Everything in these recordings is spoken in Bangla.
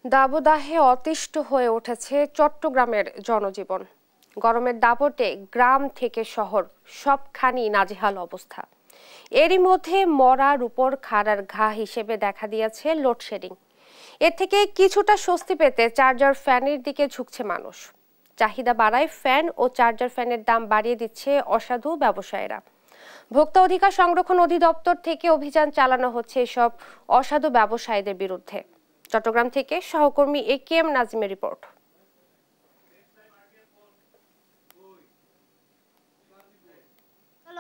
দাবদাহে অতিষ্ঠ হয়ে উঠেছে চট্টগ্রামের জনজীবন। গরমের দাপটে গ্রাম থেকে শহর সবখানি নাজেহাল অবস্থা। এরই মধ্যে মরার উপর খাড়ার ঘা হিসেবে দেখা দিয়েছে লোডশেডিং। এর থেকে কিছুটা স্বস্তি পেতে চার্জার ফ্যানের দিকে ঝুঁকছে মানুষ। চাহিদা বাড়ায় ফ্যান ও চার্জার ফ্যানের দাম বাড়িয়ে দিচ্ছে অসাধু ব্যবসায়ীরা। ভোক্তা অধিকার সংরক্ষণ অধিদপ্তর থেকে অভিযান চালানো হচ্ছে এসব অসাধু ব্যবসায়ীদের বিরুদ্ধে। চট্টগ্রাম থেকে সহকর্মী একেএম নাজিমের রিপোর্ট।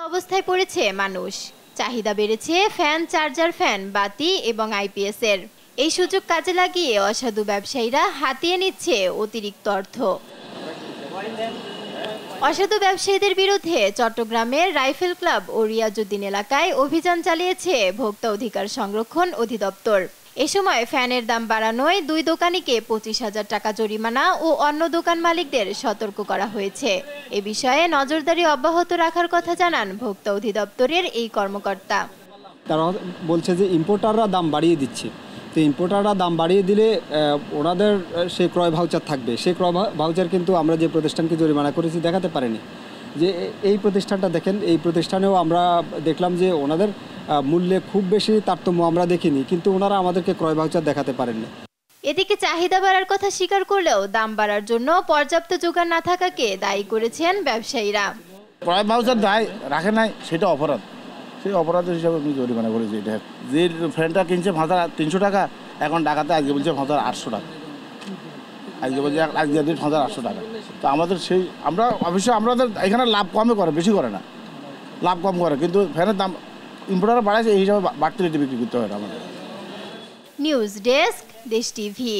অবস্থায় পড়েছে মানুষ। চাহিদা বেড়েছে ফ্যান, চার্জার ফ্যান, বাতি এবং আইপিএস এর। এই সুযোগ কাজে লাগিয়ে অসাধু ব্যবসায়ীরা হাতিয়ে নিচ্ছে অতিরিক্ত অর্থ। অসাধু ব্যবসায়ীদের বিরুদ্ধে চট্টগ্রামের রাইফেল ক্লাব ও রিয়াজউদ্দিন এলাকায় অভিযান চালিয়েছে ভোক্তা অধিকার সংরক্ষণ অধিদপ্তর। এ সময় ফ্যানের দাম বাড়ানোয় 2 দোকানিকে 25,000 টাকা জরিমানা ও অন্য দোকান মালিকদের সতর্ক করা হয়েছে। এ বিষয়ে নজরদারি অব্যাহত রাখার কথা জানান ভোক্তা অধিদপ্তরের এই কর্মকর্তা। তারা বলছে যে ইম্পোর্টাররা দাম বাড়িয়ে দিচ্ছে, তো ইম্পোর্টাররা দাম বাড়িয়ে দিলে ওনাদের সে ক্রয় ভাউচার থাকবে। সেই ক্রয় ভাউচার কিন্তু আমরা যে প্রতিষ্ঠানকে জরিমানা করেছি দেখাতে পারিনি। যে এই প্রতিষ্ঠানটা দেখেন, এই প্রতিষ্ঠানেও আমরা দেখলাম যে ওনাদের মূল্যে খুব বেশি তারতম্য আমরা দেখিনি, কিন্তু ওনারা আমাদেরকে ক্রয় ভাউচার দেখাতে পারেননি। এদিকে চাহিদা বাড়ার কথা স্বীকার করলেও দাম বাড়ার জন্য পর্যাপ্ত যোগান না থাকাকে দায়ী করেছেন ব্যবসায়ীরা। ক্রয় ভাউচার দায় রাখে নাই, সেটা অপরাধ। সেই অপরাধের হিসাবে আমি জরিমানা করেছি। এটা যে ফ্যানটা কিনছে 300 টাকা, এখন ঢাকাতে আজকে বলছে 800 টাকা, আজকে বলছে আজকে 800 টাকা। তো আমাদের সেই আমরা অবশ্যই আমাদের এখানে লাভ কমে করে, বেশি করে না, লাভ কম করে, কিন্তু ফ্যানের দাম ইম্পোর্টার বাড়াইছে, এই হিসাবে বাড়তি রেটে বিক্রি করতে হয় আমাদের। নিউজ ডেস্ক, দেশ টিভি।